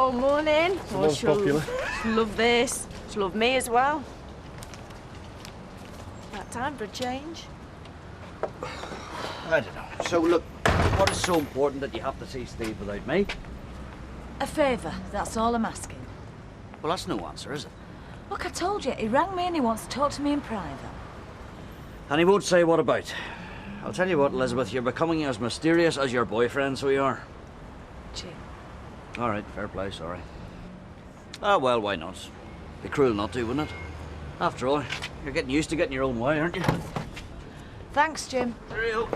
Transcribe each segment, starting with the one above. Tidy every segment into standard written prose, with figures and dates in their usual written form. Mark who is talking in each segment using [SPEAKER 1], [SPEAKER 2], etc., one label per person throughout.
[SPEAKER 1] Oh, morning.
[SPEAKER 2] Oh, she'll popular.
[SPEAKER 1] love this. She'll love me as well. About time for a change.
[SPEAKER 3] I don't know. So, look, what is so important that you have to see Steve without me?
[SPEAKER 4] A favour, that's all I'm asking.
[SPEAKER 3] Well, that's no answer, is it?
[SPEAKER 4] Look, I told you, he rang me and he wants to talk to me in private.
[SPEAKER 3] And he won't say what about. I'll tell you what, Elizabeth, you're becoming as mysterious as your boyfriend, so you are.
[SPEAKER 4] Jim.
[SPEAKER 3] All right, fair play, sorry. Ah, well, why not? Be cruel not to, wouldn't it? After all, you're getting used to getting your own way, aren't you?
[SPEAKER 4] Thanks, Jim.
[SPEAKER 3] Cheerio.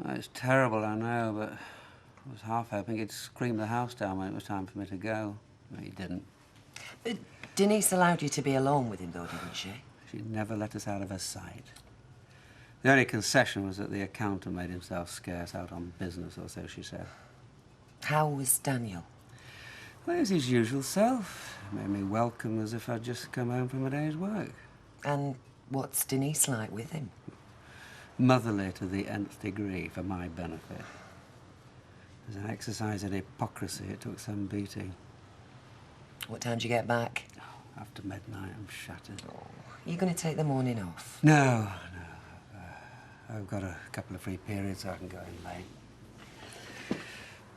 [SPEAKER 5] Oh, it's terrible, I know, but I was half hoping he'd scream the house down when it was time for me to go. No, he didn't.
[SPEAKER 6] Denise allowed you to be alone with him, though, didn't she?
[SPEAKER 5] She never let us out of her sight. The only concession was that the accountant made himself scarce out on business, or so she said.
[SPEAKER 6] How was Daniel?
[SPEAKER 5] Well, he's his usual self. Made me welcome as if I'd just come home from a day's work.
[SPEAKER 6] And what's Denise like with him?
[SPEAKER 5] Motherly to the nth degree for my benefit. As an exercise in hypocrisy, it took some beating.
[SPEAKER 6] What time do you get back?
[SPEAKER 5] Oh, after midnight, I'm shattered.
[SPEAKER 6] Oh, are you going to take the morning off?
[SPEAKER 5] No. I've got a couple of free periods, so I can go in late.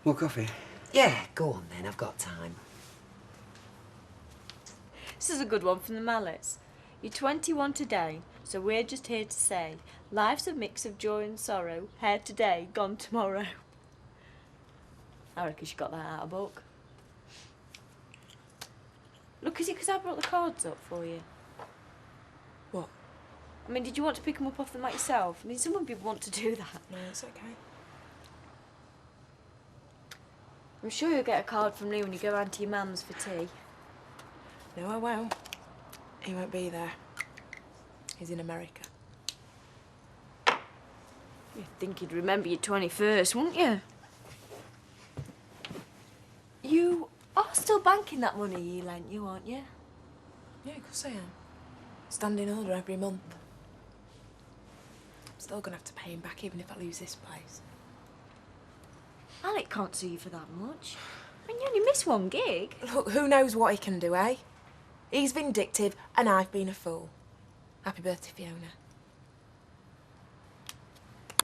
[SPEAKER 5] More coffee?
[SPEAKER 6] Yeah, go on then, I've got time.
[SPEAKER 1] This is a good one from the Mallets. You're 21 today, so we're just here to say, life's a mix of joy and sorrow, here today, gone tomorrow. I reckon she got that out of a book. Look, is it because I brought the cards up for you?
[SPEAKER 7] What?
[SPEAKER 1] I mean, did you want to pick them up off the mat yourself? I mean, some people want to do that.
[SPEAKER 7] No, it's okay.
[SPEAKER 1] I'm sure you'll get a card from Lee when you go round to your mum's for tea.
[SPEAKER 7] No, I won't. He won't be there. He's in America.
[SPEAKER 1] You'd think he'd remember your 21st, wouldn't you? You are still banking that money he lent you, aren't you?
[SPEAKER 7] Yeah, of course I am. Standing order every month. I'm still gonna have to pay him back even if I lose this place.
[SPEAKER 1] Alec can't sue you for that much. I mean, you only missed one gig.
[SPEAKER 7] Look, who knows what he can do, eh? He's vindictive and I've been a fool. Happy birthday, Fiona.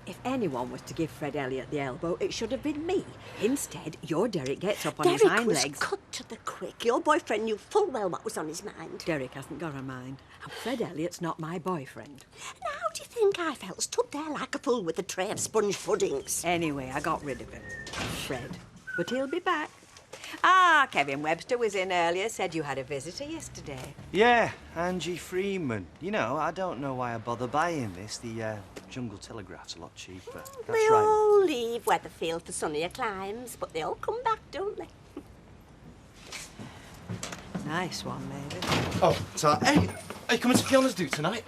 [SPEAKER 8] If anyone was to give Fred Elliott the elbow, it should have been me. Instead, your Derek gets up on his hind legs.
[SPEAKER 9] Derek was cut to the quick. Your boyfriend knew full well what was on his mind.
[SPEAKER 8] Derek hasn't got a mind. And Fred Elliott's not my boyfriend.
[SPEAKER 9] Now, how do you think I felt? Stood there like a fool with a tray of sponge puddings.
[SPEAKER 8] Anyway, I got rid of him. Fred. But he'll be back. Ah, Kevin Webster was in earlier, said you had a visitor yesterday.
[SPEAKER 10] Yeah, Angie Freeman. You know, I don't know why I bother buying this. The Jungle Telegraph's a lot cheaper. That's
[SPEAKER 9] They
[SPEAKER 10] right.
[SPEAKER 9] all leave Weatherfield for sunnier climes, but they all come back, don't they?
[SPEAKER 8] Nice one, maybe.
[SPEAKER 2] Oh, so, hey, are you coming to Fiona's do tonight?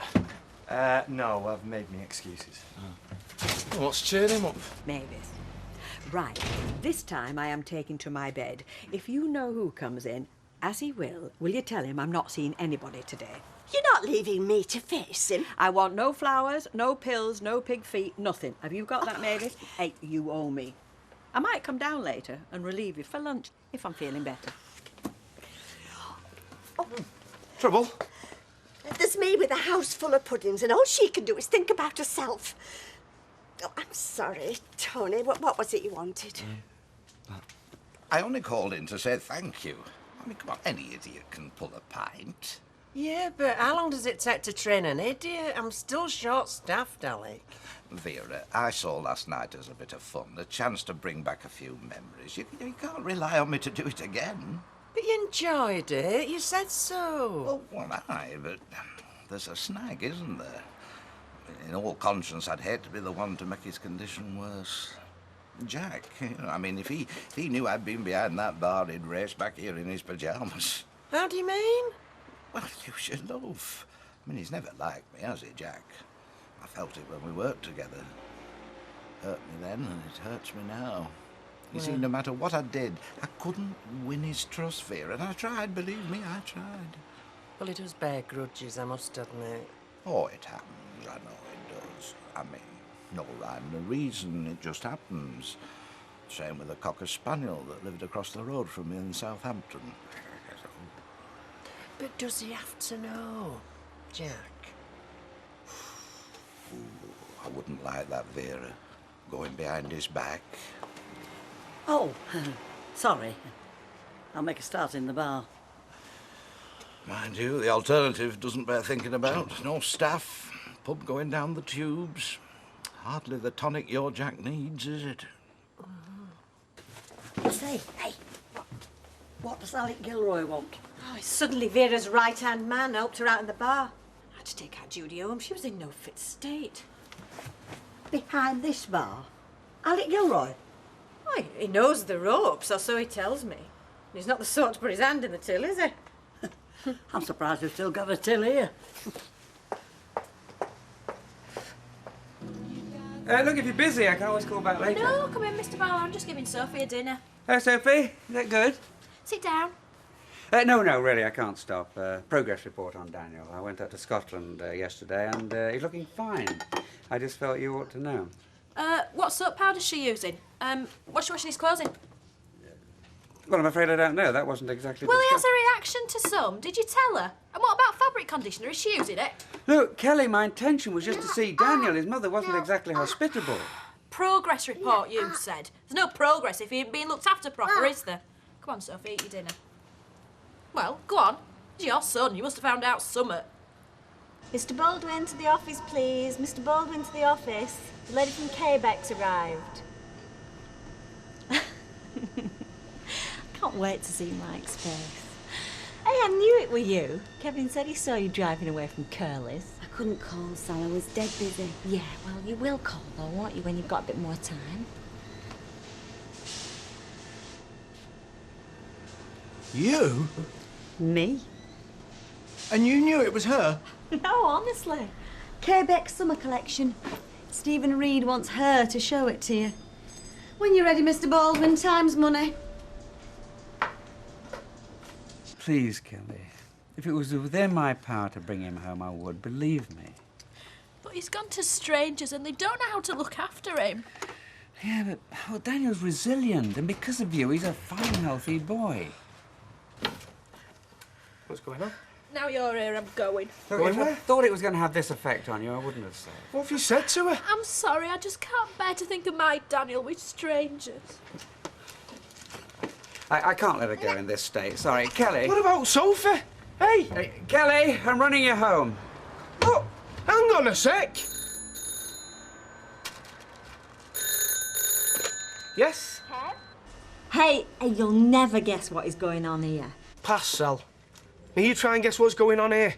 [SPEAKER 10] No, I've made me excuses.
[SPEAKER 2] Oh, what's cheering him up?
[SPEAKER 8] Mavis. Right, this time I am taking to my bed. If you know who comes in, as he will you tell him I'm not seeing anybody today?
[SPEAKER 9] You're not leaving me to face him.
[SPEAKER 8] I want no flowers, no pills, no pig feet, nothing. Have you got that, Mavis? Hey, you owe me. I might come down later and relieve you for lunch if I'm feeling better.
[SPEAKER 9] Oh.
[SPEAKER 2] Trouble?
[SPEAKER 9] There's me with a house full of puddings, and all she can do is think about herself. Oh, I'm sorry, Tony. What was it you wanted?
[SPEAKER 11] I only called in to say thank you. I mean, come on, any idiot can pull a pint.
[SPEAKER 12] Yeah, but how long does it take to train an idiot? I'm still short-staffed, Alec.
[SPEAKER 11] Vera, I saw last night as a bit of fun, a chance to bring back a few memories. You can't rely on me to do it again.
[SPEAKER 12] But you enjoyed it. You said so.
[SPEAKER 11] Well, aye, but there's a snag, isn't there? In all conscience, I'd hate to be the one to make his condition worse. Jack, you know, I mean, if he knew I'd been behind that bar, he'd race back here in his pyjamas.
[SPEAKER 12] How do you mean?
[SPEAKER 11] Well, you should love. I mean, he's never liked me, has he, Jack? I felt it when we worked together. Hurt me then, and it hurts me now. You see, no matter what I did, I couldn't win his trust, Vera, and I tried, believe me, I tried.
[SPEAKER 12] Well, he does bear grudges, I must admit.
[SPEAKER 11] Oh, it happens, I know it does. I mean, no rhyme, no reason, it just happens. Same with a cocker spaniel that lived across the road from me in Southampton.
[SPEAKER 12] But does he have to know, Jack?
[SPEAKER 11] Ooh, I wouldn't like that, Vera, going behind his back.
[SPEAKER 3] Oh, sorry. I'll make a start in the bar.
[SPEAKER 11] Mind you, the alternative doesn't bear thinking about. No staff, pub going down the tubes. Hardly the tonic your Jack needs, is it?
[SPEAKER 8] Say, hey,
[SPEAKER 3] What does Alec Gilroy want?
[SPEAKER 8] oh, he's suddenly Vera's right-hand man. Helped her out in the bar. I had to take Aunt Judy home. She was in no fit state.
[SPEAKER 3] Behind this bar? Alec Gilroy?
[SPEAKER 8] Oh, he knows the ropes, or so he tells me. He's not the sort to put his hand in the till, is he?
[SPEAKER 3] I'm surprised we've still got a till here.
[SPEAKER 5] Look, if you're busy, I can always call back later.
[SPEAKER 1] No, come in, Mr. Barlow. I'm just giving Sophie a dinner.
[SPEAKER 5] Sophie, is that good?
[SPEAKER 1] Sit down.
[SPEAKER 5] No, really, I can't stop. Progress report on Daniel. I went up to Scotland yesterday and he's looking fine. I just felt you ought to know.
[SPEAKER 1] What soap powder's she using? What's she washing his clothes in?
[SPEAKER 5] Well, I'm afraid I don't know. That wasn't exactly
[SPEAKER 1] Well, he has
[SPEAKER 5] discussed.
[SPEAKER 1] a reaction to some. Did you tell her? And what about fabric conditioner? Is she using it?
[SPEAKER 5] Look, Kelly, my intention was just to see Daniel. His mother wasn't exactly hospitable.
[SPEAKER 1] Progress report, you said. There's no progress if he ain't being looked after proper, is there? Come on, Sophie, eat your dinner. Well, go on. It's your son. You must have found out summit.
[SPEAKER 13] Mr. Baldwin to the office, please. Mr. Baldwin to the office. The lady from Quebec's arrived.
[SPEAKER 1] Can't wait to see Mike's face.
[SPEAKER 13] Hey, I knew it were you. Kevin said he saw you driving away from Curly's.
[SPEAKER 4] I couldn't call, Sal. I was dead busy.
[SPEAKER 13] Yeah, well, you will call, though, won't you, when you've got a bit more time?
[SPEAKER 14] You?
[SPEAKER 4] Me?
[SPEAKER 14] And you knew it was her?
[SPEAKER 13] No, honestly. Quebec Summer Collection. Stephen Reed wants her to show it to you. When you're ready, Mr. Baldwin, time's money.
[SPEAKER 5] Please, Kelly. If it was within my power to bring him home, I would, believe me.
[SPEAKER 1] But he's gone to strangers and they don't know how to look after him.
[SPEAKER 5] Yeah, but well, Daniel's resilient, and because of you, he's a fine, healthy boy.
[SPEAKER 12] What's going on?
[SPEAKER 1] Now you're here, I'm going.
[SPEAKER 5] Look, if I thought it was going to have this effect on you, I wouldn't have said.
[SPEAKER 12] What have you said to her?
[SPEAKER 1] I'm sorry, I just can't bear to think of my Daniel with strangers.
[SPEAKER 5] I can't let her go in this state. Sorry, Kelly.
[SPEAKER 12] What about Sophie? Hey!
[SPEAKER 5] Kelly, I'm running you home.
[SPEAKER 12] Oh, hang on a sec. Yes?
[SPEAKER 13] Hey, you'll never guess what is going on here.
[SPEAKER 12] Pass, Sal. Now you try and guess what's going on here.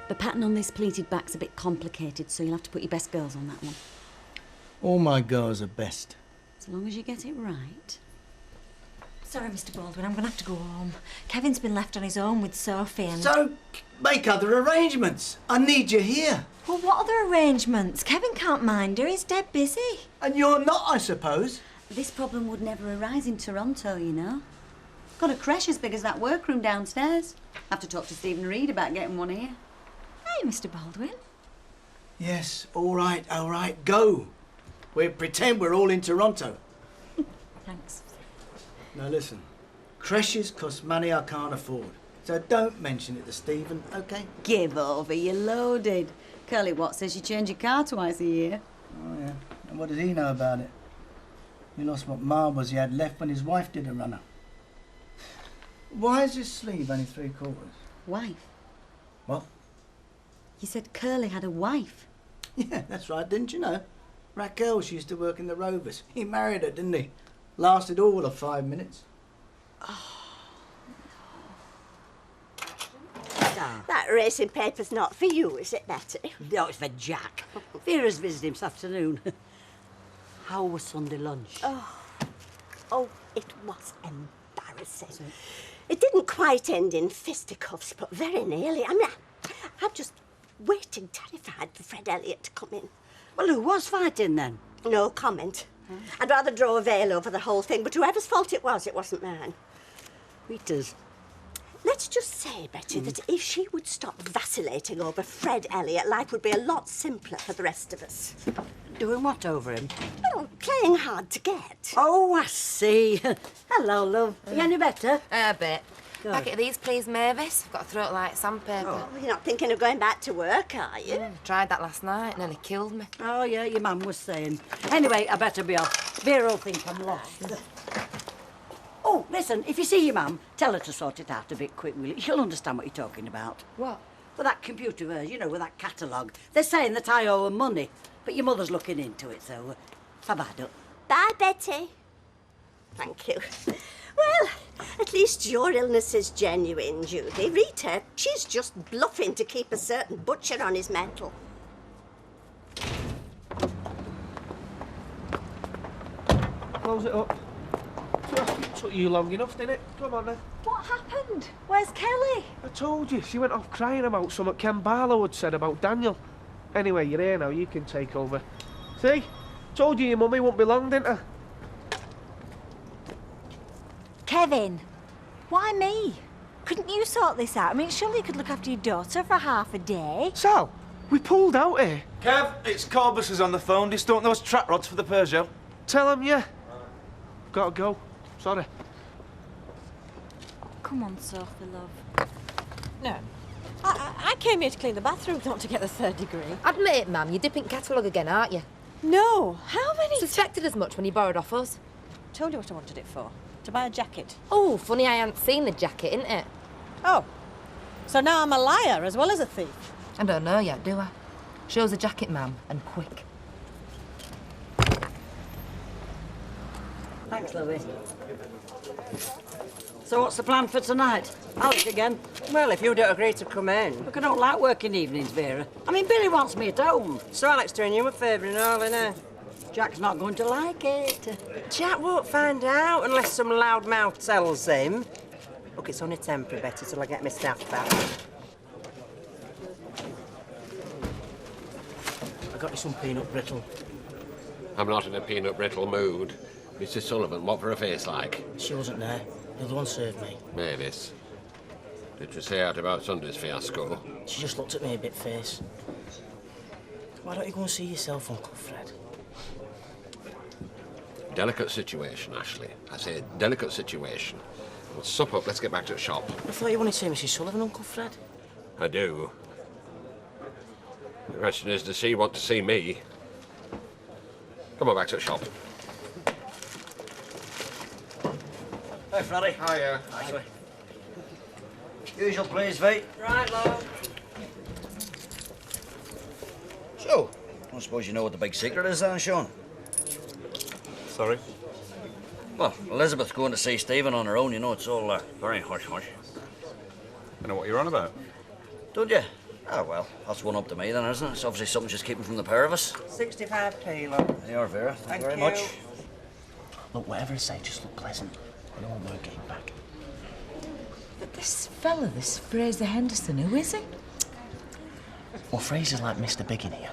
[SPEAKER 4] The pattern on this pleated back's a bit complicated, so you'll have to put your best girls on that one.
[SPEAKER 14] All my girls are best.
[SPEAKER 4] As long as you get it right.
[SPEAKER 13] Sorry, Mr. Baldwin, I'm going to have to go home. Kevin's been left on his own with Sophie and...
[SPEAKER 14] So, make other arrangements. I need you here.
[SPEAKER 13] Well, what other arrangements? Kevin can't mind her, he's dead busy.
[SPEAKER 14] And you're not, I suppose.
[SPEAKER 4] This problem would never arise in Toronto, you know. Got a creche as big as that workroom downstairs. Have to talk to Stephen Reed about getting one here.
[SPEAKER 13] Hey, Mr. Baldwin.
[SPEAKER 14] Yes, all right, go. We'll pretend we're all in Toronto.
[SPEAKER 13] Thanks.
[SPEAKER 14] Now listen, creches cost money I can't afford. So don't mention it to Stephen, OK?
[SPEAKER 4] Give over, you're loaded. Curly Watt says you change your car twice a year.
[SPEAKER 14] Oh, yeah. And what does he know about it? He lost what marbles he had left when his wife did a runner. Why is his sleeve only 3/4?
[SPEAKER 4] Wife?
[SPEAKER 14] What?
[SPEAKER 4] You said Curly had a wife.
[SPEAKER 14] Yeah, that's right, didn't you know? Raquel, she used to work in the Rovers. He married her, didn't he? Lasted all of 5 minutes.
[SPEAKER 9] That racing paper's not for you, is it, Betty?
[SPEAKER 3] No, it's for Jack. Vera's visiting him this afternoon. How was Sunday lunch?
[SPEAKER 9] Oh, it was embarrassing. It didn't quite end in fisticuffs, but very nearly. I mean, I'm just waiting, terrified, for Fred Elliott to come in.
[SPEAKER 3] Well, who was fighting then?
[SPEAKER 9] No comment. I'd rather draw a veil over the whole thing, but whoever's fault it wasn't mine.
[SPEAKER 8] Rita's.
[SPEAKER 9] Let's just say, Betty, that if she would stop vacillating over Fred Elliot, life would be a lot simpler for the rest of us.
[SPEAKER 8] Doing what over him?
[SPEAKER 9] Oh, playing hard to get.
[SPEAKER 8] Oh, I see. Hello, love. Are you any better?
[SPEAKER 7] A bit.
[SPEAKER 8] Good.
[SPEAKER 7] Packet of these, please, Mavis. I've got a throat like sandpaper.
[SPEAKER 9] Oh, you're not thinking of going back to work, are you?
[SPEAKER 7] Tried that last night and nearly killed me.
[SPEAKER 8] Oh, yeah, your mum was saying. Anyway, I better be off. Vera will think I'm lost. Oh, listen, if you see your mum, tell her to sort it out a bit quick, will you? She'll understand what you're talking about.
[SPEAKER 7] What?
[SPEAKER 8] With that computer of hers, you know, with that catalogue. They're saying that I owe her money, but your mother's looking into it, so bye-bye, duck.
[SPEAKER 9] Bye, Betty. Thank you. Well, at least your illness is genuine, Judy. Rita, she's just bluffing to keep a certain butcher on his mettle.
[SPEAKER 15] Close it up. Took you long enough, didn't it? Come on then.
[SPEAKER 13] What happened? Where's Kelly?
[SPEAKER 15] I told you, she went off crying about something Ken Barlow had said about Daniel. Anyway, you're here now, you can take over. See? Told you your mummy won't be long, didn't I?
[SPEAKER 13] Kevin, why me? Couldn't you sort this out? I mean, surely you could look after your daughter for half a day.
[SPEAKER 15] Sal, we pulled out here.
[SPEAKER 2] Kev, it's Corbus is on the phone. Just don't those trap rods for the Peugeot.
[SPEAKER 15] Tell him, yeah. Gotta go. Sorry.
[SPEAKER 13] Come on, Sophie, love.
[SPEAKER 1] No. I came here to clean the bathroom, not to get the 3rd degree.
[SPEAKER 7] Admit it, ma'am. You're dipping catalogue again, aren't you?
[SPEAKER 1] No. How many?
[SPEAKER 7] Suspected as much when you borrowed off us.
[SPEAKER 1] Told you what I wanted it for. To buy a jacket.
[SPEAKER 7] Oh, funny I hadn't seen the jacket, isn't it?
[SPEAKER 1] Oh. So now I'm a liar as well as a thief.
[SPEAKER 7] I don't know yet, do I? Show us a jacket, ma'am, and quick.
[SPEAKER 8] Thanks, lovey. So what's the plan for tonight? Alec again?
[SPEAKER 12] Well, if you don't agree to come in.
[SPEAKER 8] Look, I don't like working evenings, Vera. I mean, Billy wants me at home.
[SPEAKER 12] So Alec's doing you a favour and all, innit?
[SPEAKER 8] Jack's not going to like it.
[SPEAKER 12] Jack won't find out unless some loudmouth tells him. Look, it's only temporary, Betty, till I get my staff back.
[SPEAKER 15] I got you some peanut brittle.
[SPEAKER 16] I'm not in a peanut brittle mood. Mrs. Sullivan, what for a face like?
[SPEAKER 15] She wasn't there. The other one served me.
[SPEAKER 16] Mavis. Did you say out about Sunday's fiasco?
[SPEAKER 15] She just looked at me a bit fierce. Why don't you go and see yourself, Uncle Fred?
[SPEAKER 16] Delicate situation, Ashley. I say delicate situation. Well, sup up, let's get back to the shop.
[SPEAKER 15] I thought you wanted to see Mrs. Sullivan, Uncle Fred.
[SPEAKER 16] I do. The question is, does she want to see me? Come on back to the shop.
[SPEAKER 3] Hey, Freddy.
[SPEAKER 16] Hiya.
[SPEAKER 3] Ashley. Usual, please, Vee.
[SPEAKER 12] Right, love.
[SPEAKER 3] So, I suppose you know what the big secret is then, Sean?
[SPEAKER 2] Sorry?
[SPEAKER 3] Well, Elizabeth's going to see Stephen on her own, you know, it's all very hush-hush.
[SPEAKER 2] I know what you're on about.
[SPEAKER 3] Don't you? Ah, well, that's one up to me then, isn't it? It's obviously something she's keeping from the pair of us.
[SPEAKER 12] 65p, love.
[SPEAKER 3] There you are, Vera. Thank you very
[SPEAKER 12] you.
[SPEAKER 3] much.
[SPEAKER 15] Look, whatever I say, just look pleasant. I don't want word getting back.
[SPEAKER 17] But this fella, this Fraser Henderson, who is he?
[SPEAKER 15] Well, Fraser's like Mr. Big in here.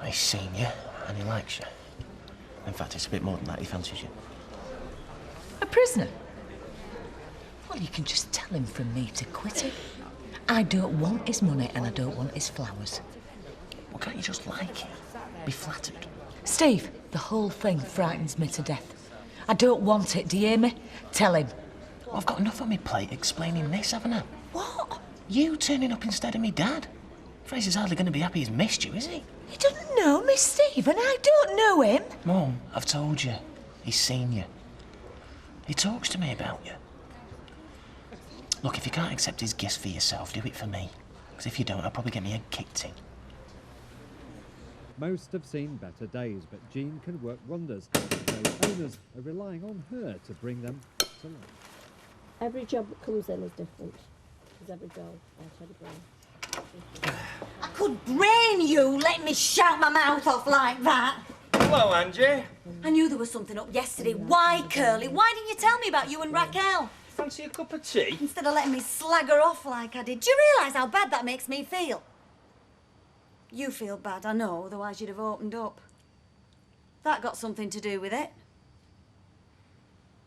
[SPEAKER 15] He's seen you, and he likes you. In fact, it's a bit more than that, he fancies you.
[SPEAKER 17] A prisoner? Well, you can just tell him from me to quit it. I don't want his money and I don't want his flowers.
[SPEAKER 15] Well, can't you just like him? Be flattered.
[SPEAKER 17] Steve, the whole thing frightens me to death. I don't want it, do you hear me? Tell him.
[SPEAKER 15] Well, I've got enough on my plate explaining this, haven't I?
[SPEAKER 17] What?
[SPEAKER 15] You turning up instead of me dad. Fraser's hardly going to be happy he's missed you, is he?
[SPEAKER 17] He doesn't know me, Steve, and I don't know him.
[SPEAKER 15] Mum, I've told you. He's seen you. He talks to me about you. Look, if you can't accept his gifts for yourself, do it for me. Because if you don't, I'll probably get me head kicked in.
[SPEAKER 18] Most have seen better days, but Jean can work wonders. So owners are relying on her to bring them to life.
[SPEAKER 19] Every job that comes in is different. There's every goal outside the brain.
[SPEAKER 4] I could brain you letting me shout my mouth off like that.
[SPEAKER 15] Hello, Angie.
[SPEAKER 4] I knew there was something up yesterday. Why, Curly? Why didn't you tell me about you and Raquel?
[SPEAKER 15] Fancy a cup of tea?
[SPEAKER 4] Instead of letting me slag her off like I did. Do you realise how bad that makes me feel? You feel bad, I know, otherwise you'd have opened up. That got something to do with it.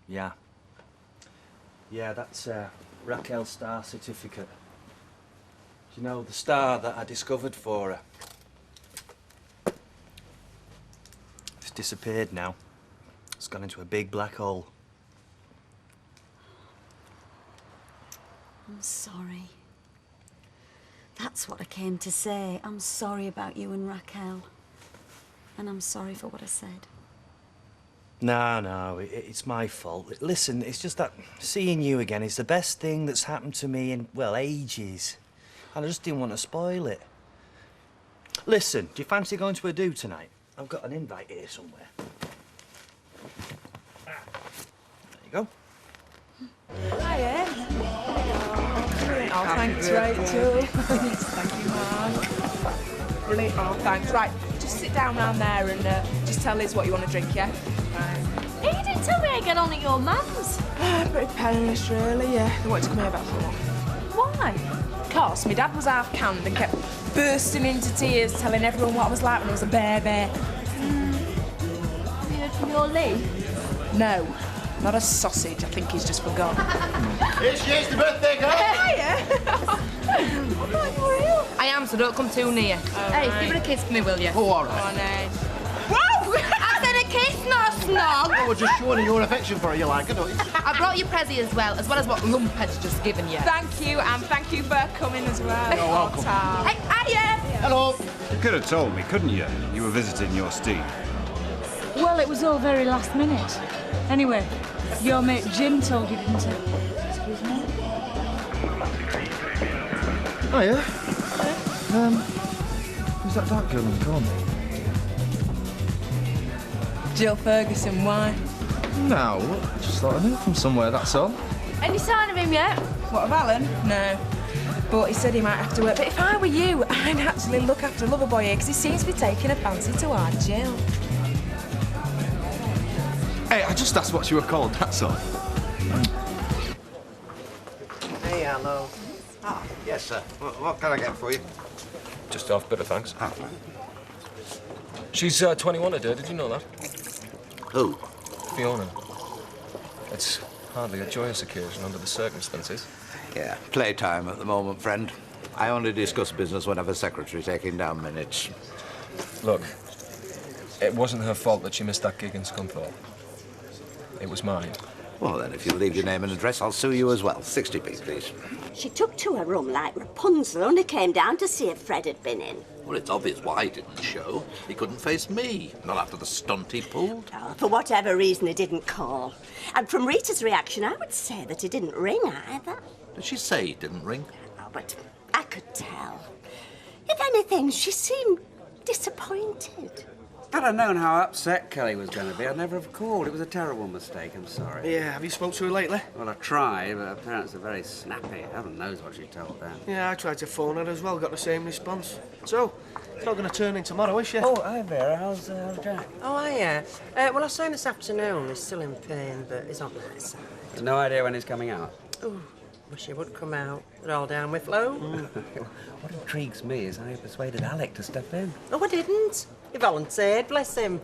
[SPEAKER 10] Yeah. Yeah, that's Raquel's star certificate. You know, the star that I discovered for her. It's disappeared now. It's gone into a big black hole.
[SPEAKER 4] I'm sorry. That's what I came to say. I'm sorry about you and Raquel. And I'm sorry for what I said.
[SPEAKER 10] No, it's my fault. Listen, it's just that seeing you again is the best thing that's happened to me in, well, ages. And I just didn't want to spoil it. Listen, do you fancy going to a do tonight? I've got an invite here somewhere. There you go.
[SPEAKER 7] Hiya. Oh, thanks, Rachel. Thank you, Mark. Brilliant. Oh, thanks. Right, just sit down round there and just tell Liz what you want to drink, yeah? Right.
[SPEAKER 1] Hey, you didn't tell me I get on at your mum's.
[SPEAKER 7] Pretty penniless, really, yeah. They wanted to come here about so long.
[SPEAKER 1] Why?
[SPEAKER 7] Because my dad was half canned and kept bursting into tears, telling everyone what I was like when I was a baby.
[SPEAKER 1] Have you heard from your Lee?
[SPEAKER 7] No, not a sausage. I think he's just forgotten.
[SPEAKER 11] Here she is, the birthday girl.
[SPEAKER 7] Hiya! I thought you were ill.
[SPEAKER 20] I am, so don't come too near. Hey, give her a kiss for me, will you?
[SPEAKER 11] Oh, all right.
[SPEAKER 7] On,
[SPEAKER 20] Whoa! I said a kiss, not a snog.
[SPEAKER 11] Oh, we're just showing your affection for her, you like, don't you?
[SPEAKER 20] I brought you Prezi as well as what Lumphead's just given you.
[SPEAKER 7] Thank you, and thank you for coming as well.
[SPEAKER 11] You're welcome.
[SPEAKER 20] Hey, hiya!
[SPEAKER 11] Hello.
[SPEAKER 21] You could have told me, couldn't you? You were visiting your Steve.
[SPEAKER 22] Well, it was all very last minute. Anyway, your mate Jim told you, didn't he? Excuse me?
[SPEAKER 10] Oh, yeah? Who's that dark girl in the corner?
[SPEAKER 7] Jill Ferguson, why?
[SPEAKER 10] No, just thought I knew from somewhere, that's all.
[SPEAKER 1] Any sign of him yet?
[SPEAKER 7] What, of Alan? No. But he said he might have to work. But if I were you, I'd actually look after Loverboy here, because he seems to be taking a fancy to our Jill.
[SPEAKER 21] Hey, I just asked what you were called, that's all.
[SPEAKER 12] Hey, hello.
[SPEAKER 11] Ah, yes, sir. What can I get for you?
[SPEAKER 23] Just half bitter, thanks. She's 21 today, did you know that?
[SPEAKER 11] Who?
[SPEAKER 23] Fiona. It's hardly a joyous occasion under the circumstances.
[SPEAKER 11] Yeah, playtime at the moment, friend. I only discuss business when I have a secretary taking down minutes.
[SPEAKER 23] Look, it wasn't her fault that she missed that gig in Scunthorpe. It was mine.
[SPEAKER 11] Well, then, if you leave your name and address, I'll sue you as well. 60p, please.
[SPEAKER 9] She took to her room like Rapunzel, only came down to see if Fred had been in.
[SPEAKER 24] Well, it's obvious why he didn't show. He couldn't face me, not after the stunt he pulled.
[SPEAKER 9] Oh, for whatever reason, he didn't call. And from Rita's reaction, I would say that he didn't ring either.
[SPEAKER 24] Did she say he didn't ring?
[SPEAKER 9] Oh, but I could tell. If anything, she seemed disappointed.
[SPEAKER 5] If I'd have known how upset Kelly was going to be, I'd never have called. It was a terrible mistake, I'm sorry.
[SPEAKER 14] Yeah, have you spoke to her lately?
[SPEAKER 5] Well, I tried, but her parents are very snappy. Heaven knows what she told them.
[SPEAKER 14] Yeah, I tried to phone her as well, got the same response. So, it's not going to turn in tomorrow, is she?
[SPEAKER 5] Oh, hi, Vera. How's Jack?
[SPEAKER 12] Oh, hiya. Well, I saw him this afternoon. He's still in pain, but he's on the right side.
[SPEAKER 5] No idea when he's coming out.
[SPEAKER 12] Ooh, wish he would come out. They're all down with flu.
[SPEAKER 5] What intrigues me is how you persuaded Alec to step in.
[SPEAKER 12] Oh, I didn't. He volunteered, bless him.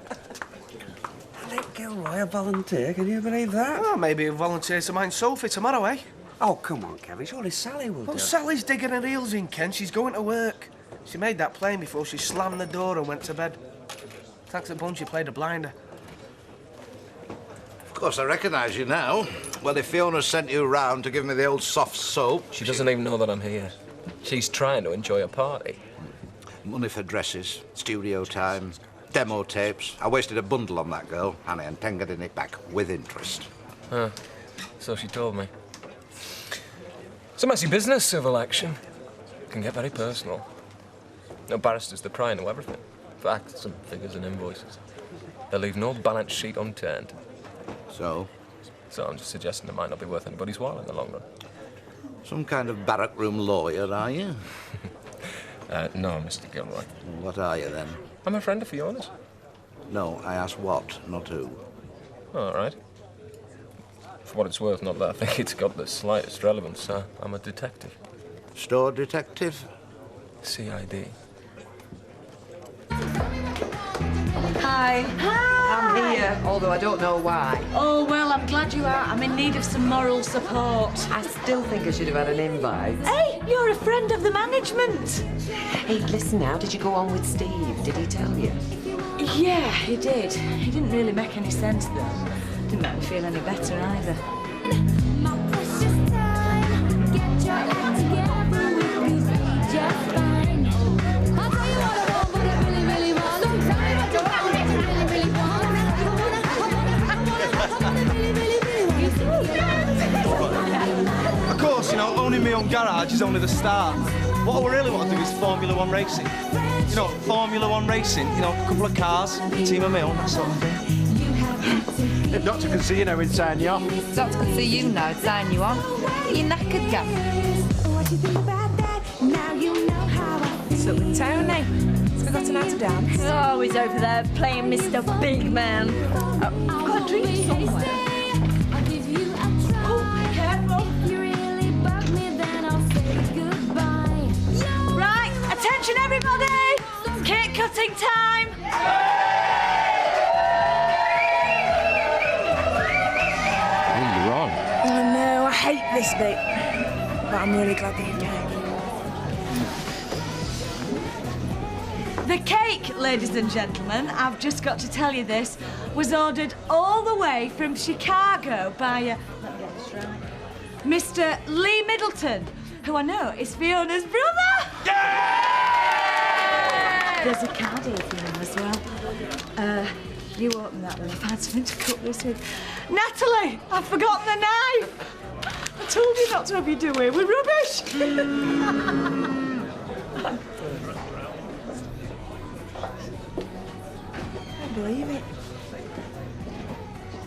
[SPEAKER 5] Alec Gilroy, a volunteer? Can you believe that?
[SPEAKER 14] Well, maybe he'll volunteer to mind Sophie tomorrow, eh?
[SPEAKER 5] Oh, come on, Kevin. Surely Sally will do
[SPEAKER 14] Well,
[SPEAKER 5] it.
[SPEAKER 14] Sally's digging her heels in, Ken. She's going to work. She made that plain before she slammed the door and went to bed. Thanks a bunch, she played a blinder.
[SPEAKER 11] Of course, I recognise you now. Well, if Fiona sent you round to give me the old soft soap...
[SPEAKER 23] She doesn't even know that I'm here. She's trying to enjoy a party.
[SPEAKER 11] Money for dresses, studio time, demo tapes. I wasted a bundle on that girl, and I intend getting it back with interest.
[SPEAKER 23] Huh. So she told me. It's a messy business, civil action. It can get very personal. No, barristers, they're prying to everything. Facts and figures and invoices. They leave no balance sheet unturned.
[SPEAKER 11] So?
[SPEAKER 23] So I'm just suggesting it might not be worth anybody's while in the long run.
[SPEAKER 11] Some kind of barrack room lawyer, are you?
[SPEAKER 23] No, Mr. Gilroy.
[SPEAKER 11] What are you, then?
[SPEAKER 23] I'm a friend of Fiona's.
[SPEAKER 11] No, I asked what, not who.
[SPEAKER 23] All right. For what it's worth, not that I think it's got the slightest relevance. I'm a detective.
[SPEAKER 11] Store detective?
[SPEAKER 23] CID.
[SPEAKER 22] Hi.
[SPEAKER 9] Hi.
[SPEAKER 6] I'm here, although I don't know why.
[SPEAKER 22] Oh, well, I'm glad you are. I'm in need of some moral support.
[SPEAKER 6] I still think I should have had an invite.
[SPEAKER 22] Hey, you're a friend of the management.
[SPEAKER 6] Hey, listen now, did you go on with Steve? Did he tell you?
[SPEAKER 22] Yeah, he did. He didn't really make any sense, though. Didn't make me feel any better, either.
[SPEAKER 2] Of course, you know, owning my own garage is only the start. What I really want to do is Formula One racing. You know, Formula One racing, you know, a couple of cars, a team of my own, that sort of thing.
[SPEAKER 21] The doctor can see you now, he'd sign you off.
[SPEAKER 20] Doctor can see you now, sign you on. You're knackered, Gav.
[SPEAKER 7] So with Tony, has forgotten how to dance.
[SPEAKER 1] Oh, he's over there playing Mr. Big Man. Oh, I've got a drink somewhere. Oh, careful.
[SPEAKER 22] Right, attention, everybody. Cake cutting time.
[SPEAKER 23] You're on.
[SPEAKER 7] Oh no, I hate this bit. But I'm really glad that you came.
[SPEAKER 22] The cake, ladies and gentlemen, I've just got to tell you this, was ordered all the way from Chicago by, let me get this right, Mr. Lee Middleton, who I know is Fiona's brother. Yeah! There's a card here for him as well. You open that one, I'll find something to cut this with. Natalie, I've forgotten the knife. I told you not to have you do it. We're rubbish.
[SPEAKER 7] Believe it.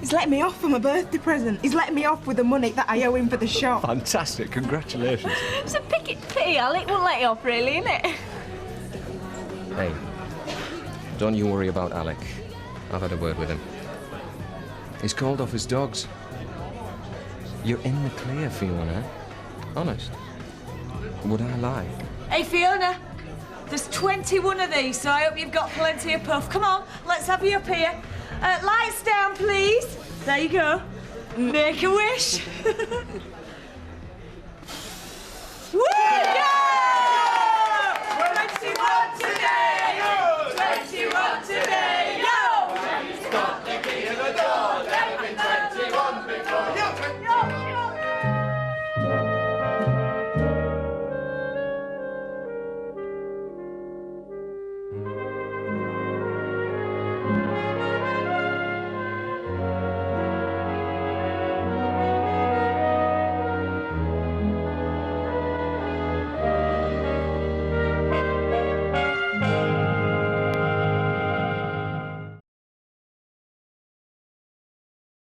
[SPEAKER 7] He's letting me off for my birthday present. He's letting me off with the money that I owe him for the shop.
[SPEAKER 21] Fantastic, congratulations.
[SPEAKER 1] It's a pity Alec won't let you off, really, isn't it?
[SPEAKER 23] Hey, don't you worry about Alec. I've had a word with him. He's called off his dogs. You're in the clear, Fiona. Honest. Would I lie?
[SPEAKER 22] Hey, Fiona, there's 21 of these, so I hope you've got plenty of puff. Come on, let's have you up here. Lights down, please. There you go. Make a wish. Woo! Go! 21 today! 21 today! Go!
[SPEAKER 8] Got the key in the door, never been 21 before.